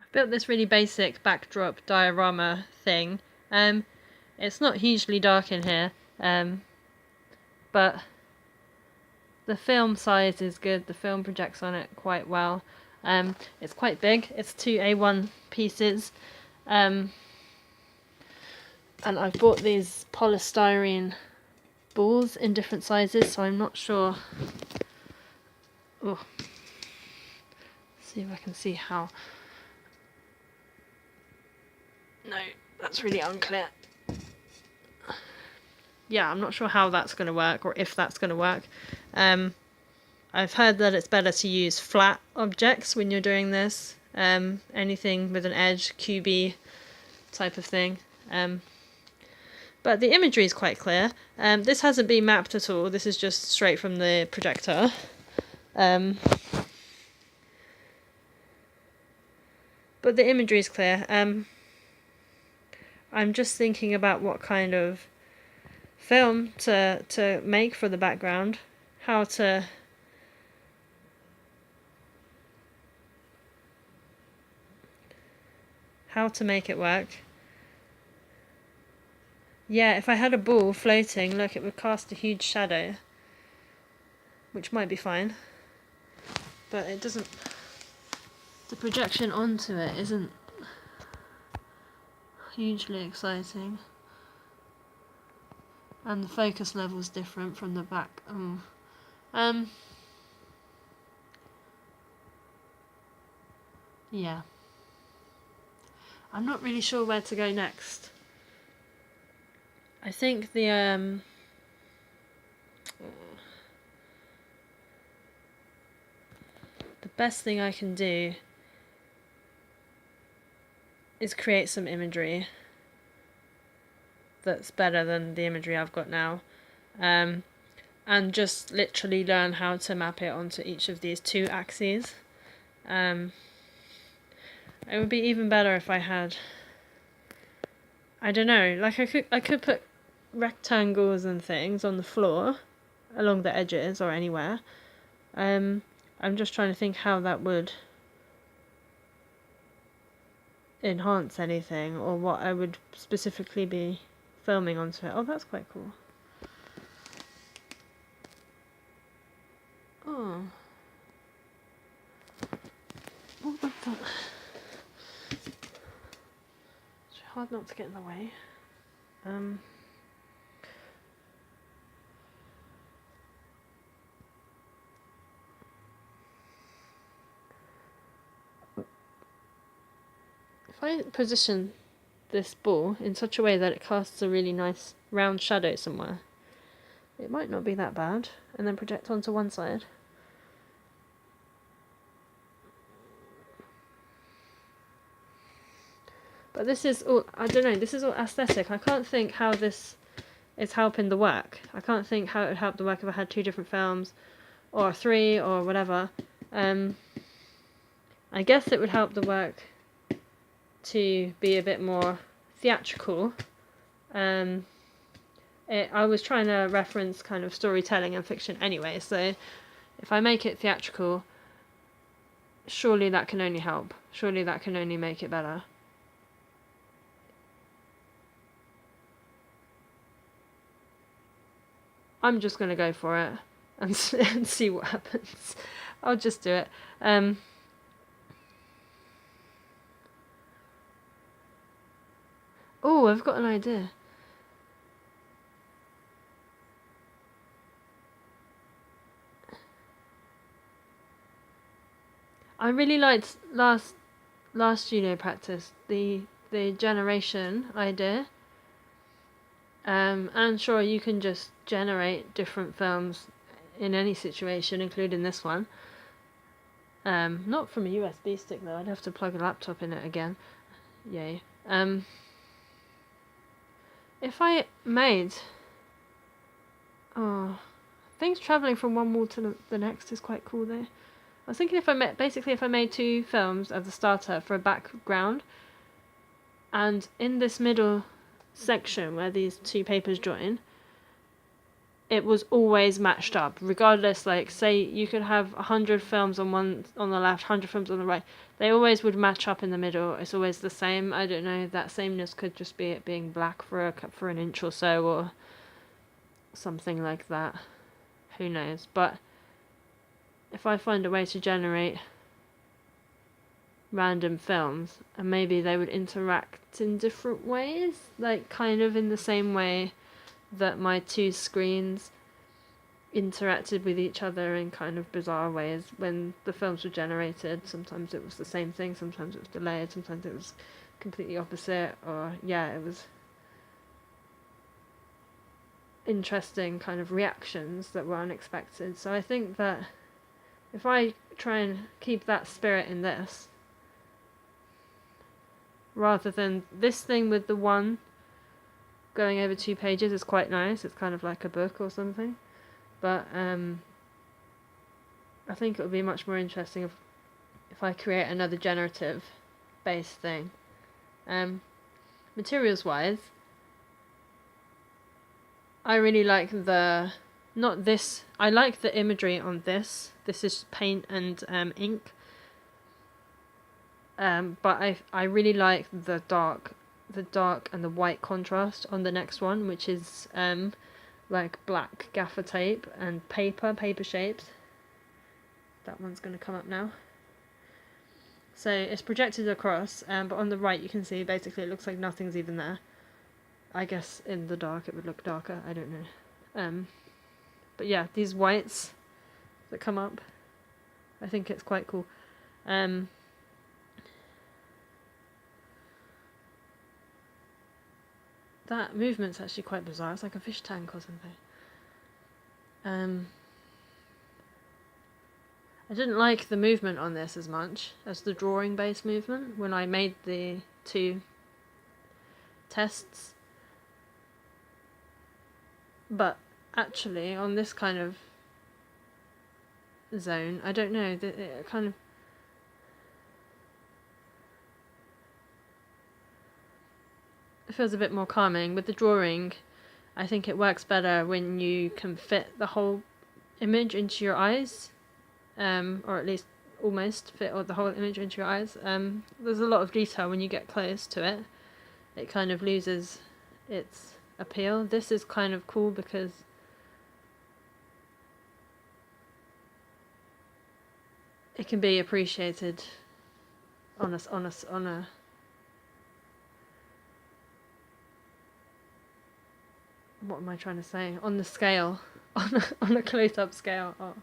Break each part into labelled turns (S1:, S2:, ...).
S1: I've built this really basic backdrop diorama thing. It's not hugely dark in here, but the film size is good. The film projects on it quite well. It's quite big. It's 2 A1 pieces. And I've bought these polystyrene balls in different sizes, so I'm not sure. Oh, see if I can see how. No, that's really unclear. Yeah, I'm not sure how that's going to work, or if that's going to work. I've heard that it's better to use flat objects when you're doing this. Anything with an edge, QB type of thing. But the imagery is quite clear. This hasn't been mapped at all. This is just straight from the projector. But the imagery is clear. I'm just thinking about what kind of film to make for the background. How to make it work. Yeah, if I had a ball floating, look, it would cast a huge shadow, which might be fine, but it doesn't. The projection onto it isn't hugely exciting, and the focus level is different from the back. Yeah, I'm not really sure where to go next. I think the best thing I can do is create some imagery that's better than the imagery I've got now, and just literally learn how to map it onto each of these 2 axes. It would be even better if I had, I don't know, like I could put rectangles and things on the floor along the edges or anywhere. I'm just trying to think how that would enhance anything, or what I would specifically be filming onto it. Oh, that's quite cool. Oh, what was that? It's hard not to get in the way. If I position this ball in such a way that it casts a really nice round shadow somewhere, it might not be that bad, and then project onto one side. But this is all, I don't know, this is all aesthetic. I can't think how this is helping the work. I can't think how it would help the work if I had 2 different films, or 3, or whatever. I guess it would help the work to be a bit more theatrical. I was trying to reference kind of storytelling and fiction anyway, so if I make it theatrical, surely that can only help. Surely that can only make it better. I'm just going to go for it and see what happens. I'll just do it. Oh, I've got an idea. I really liked last studio practice, the generation idea. And sure, you can just generate different films in any situation, including this one. Not from a USB stick though. I'd have to plug a laptop in it again. Yay. If I made, things traveling from one wall to the next is quite cool though. I was thinking if I made 2 films as a starter for a background, and in this middle section where these 2 papers join, it was always matched up, regardless. Like, say you could have 100 films on the left, 100 films on the right. They always would match up in the middle. It's always the same. I don't know. That sameness could just be it being black for an inch or so, or something like that. Who knows? But if I find a way to generate random films, and maybe they would interact in different ways, like kind of in the same way that my two screens interacted with each other in kind of bizarre ways when the films were generated. Sometimes it was the same thing, sometimes it was delayed, sometimes it was completely opposite, or it was interesting kind of reactions that were unexpected. So I think that if I try and keep that spirit in this, rather than this thing with the one going over 2 pages is quite nice, it's kind of like a book or something, but I think it would be much more interesting if I create another generative based thing. Materials wise, I really like I like the imagery on this. This is paint and ink. But I really like the dark and the white contrast on the next one, which is like black gaffer tape and paper shapes. That one's going to come up now. So it's projected across, but on the right you can see basically it looks like nothing's even there. I guess in the dark it would look darker, I don't know. But yeah, these whites that come up, I think it's quite cool. That movement's actually quite bizarre. It's like a fish tank or something. I didn't like the movement on this as much as the drawing-based movement when I made the 2 tests. But actually, on this kind of zone, I don't know, it kind of... it feels a bit more calming. With the drawing, I think it works better when you can fit the whole image into your eyes, or at least almost fit the whole image into your eyes. There's a lot of detail when you get close to it. It kind of loses its appeal. This is kind of cool because it can be appreciated on a what am I trying to say? On the scale, on a close-up scale. Oh,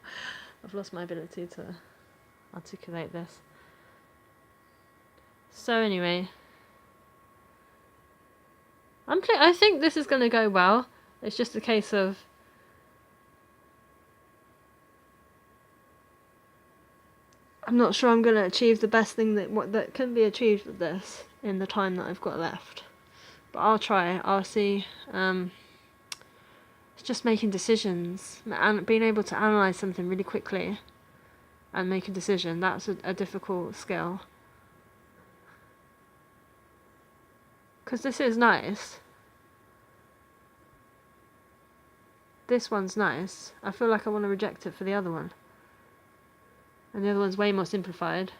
S1: I've lost my ability to articulate this. So anyway, I think this is going to go well. It's just a case of I'm not sure I'm going to achieve the best thing that can be achieved with this in the time that I've got left. But I'll try. I'll see. It's just making decisions and being able to analyze something really quickly and make a decision. That's a difficult skill. Because this is nice. This one's nice. I feel like I want to reject it for the other one. And the other one's way more simplified.